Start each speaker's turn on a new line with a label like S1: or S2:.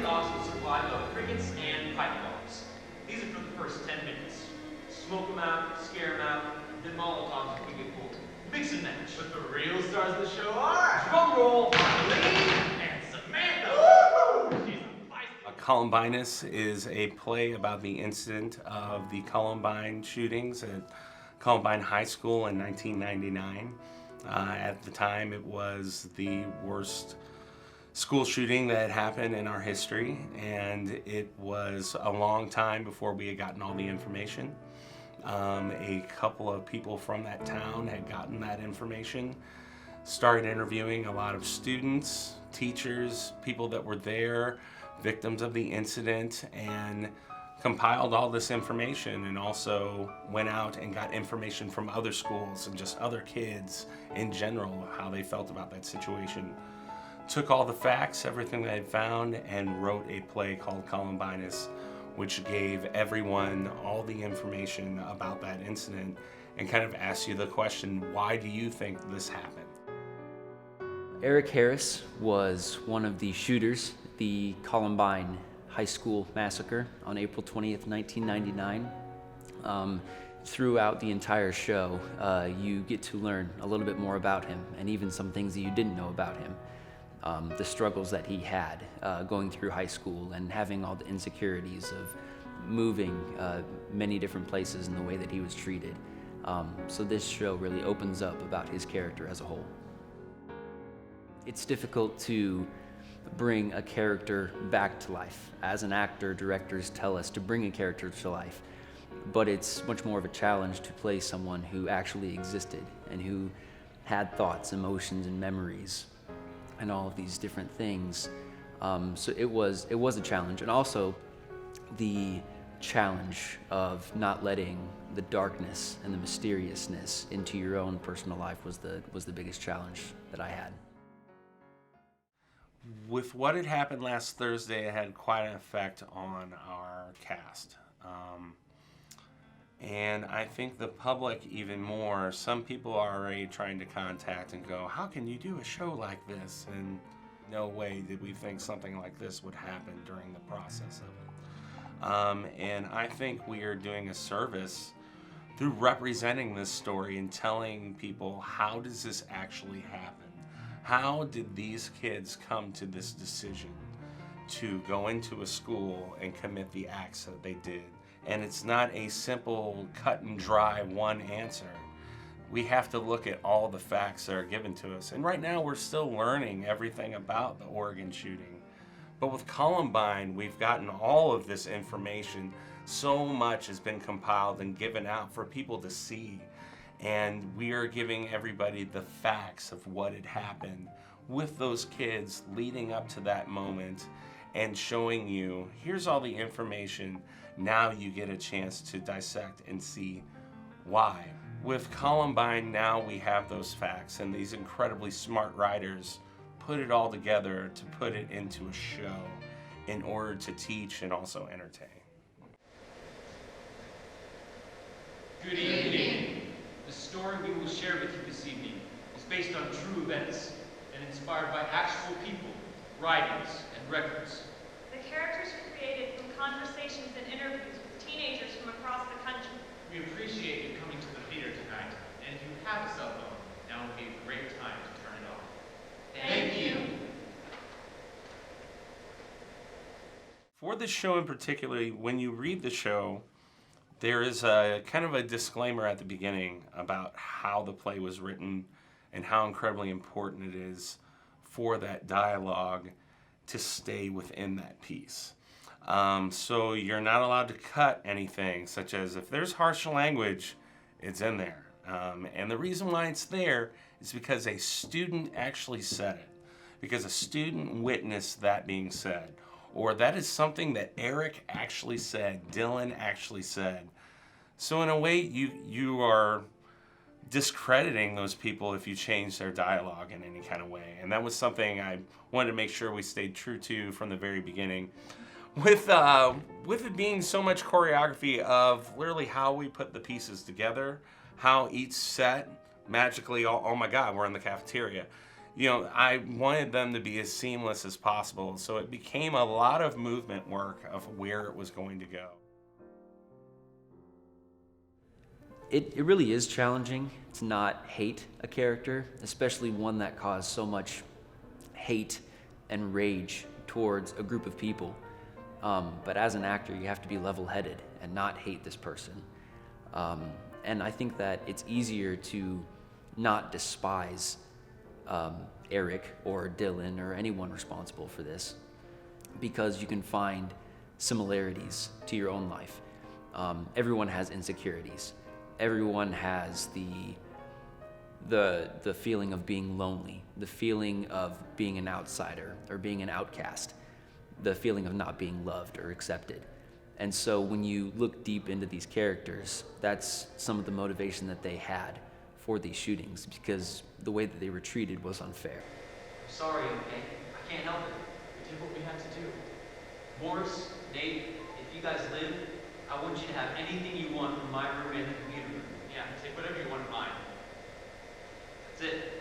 S1: the awesome supply of crickets and pipe bombs. These are for the first 10 minutes. Smoke them out, scare them out, then Molotovs if we get pulled. Mix and match. But the real stars of the show are drum roll, Luiz and Samantha. She's a feisty.
S2: Columbinus is a play about the incident of the Columbine shootings at Columbine High School in 1999. At the time, it was the worst school shooting that had happened in our history, and it was a long time before we had gotten all the information. A couple of people from that town had gotten that information, started interviewing a lot of students, teachers, people that were there, victims of the incident, and compiled all this information, and also went out and got information from other schools and just other kids in general, how they felt about that situation. Took all the facts, everything they had found, and wrote a play called Columbinus, which gave everyone all the information about that incident and kind of asked you the question, why do you think this happened?
S3: Eric Harris was one of the shooters at the Columbine High School massacre on April 20th, 1999. Throughout the entire show, you get to learn a little bit more about him, and even some things that you didn't know about him. The struggles that he had going through high school and having all the insecurities of moving many different places and the way that he was treated. So this show really opens up about his character as a whole. It's difficult to bring a character back to life. As an actor, directors tell us to bring a character to life, but it's much more of a challenge to play someone who actually existed and who had thoughts, emotions, and memories, and all of these different things. So it was a challenge, and also the challenge of not letting the darkness and the mysteriousness into your own personal life was the biggest challenge that I had.
S2: With what had happened last Thursday, it had quite an effect on our cast. And I think the public even more. Some people are already trying to contact and go, how can you do a show like this? And no way did we think something like this would happen during the process of it. And I think we are doing a service through representing this story and telling people, how does this actually happen? How did these kids come to this decision to go into a school and commit the acts that they did? And it's not a simple cut and dry one answer. We have to look at all the facts that are given to us. And right now we're still learning everything about the Oregon shooting. But with Columbine, we've gotten all of this information. So much has been compiled and given out for people to see. And we are giving everybody the facts of what had happened with those kids leading up to that moment and showing you, here's all the information. Now you get a chance to dissect and see why. With Columbine, now we have those facts, and these incredibly smart writers put it all together to put it into a show in order to teach and also entertain.
S1: Good evening. The story we will share with you this evening is based on true events and inspired by actual people, writings, and records.
S4: The characters were created from conversations and interviews with teenagers from across the country.
S1: We appreciate you coming to the theater tonight, and if you have a cell phone, now would be a great time to turn it off. Thank you.
S2: For this show in particular, when you read the show, there is a kind of a disclaimer at the beginning about how the play was written and how incredibly important it is for that dialogue to stay within that piece. So you're not allowed to cut anything, such as if there's harsh language, it's in there. And the reason why it's there is because a student actually said it, because a student witnessed that being said. Or that is something that Eric actually said, Dylan actually said. So in a way, you are discrediting those people if you change their dialogue in any kind of way. And that was something I wanted to make sure we stayed true to from the very beginning. With it being so much choreography of literally how we put the pieces together, how each set magically, oh my God, we're in the cafeteria. I wanted them to be as seamless as possible, so it became a lot of movement work of where it was going to go.
S3: It really is challenging to not hate a character, especially one that caused so much hate and rage towards a group of people. But as an actor, you have to be level-headed and not hate this person. And I think that it's easier to not despise Eric or Dylan or anyone responsible for this, because you can find similarities to your own life. Everyone has insecurities. Everyone has the feeling of being lonely, the feeling of being an outsider or being an outcast, the feeling of not being loved or accepted. And so when you look deep into these characters, that's some of the motivation that they had for these shootings, because the way that they were treated was unfair.
S1: I'm sorry, okay? I can't help it. We did what we had to do. Morris, Nate, if you guys live, I want you to have anything you want from my room and the computer room. Yeah, take whatever you want of mine. That's it.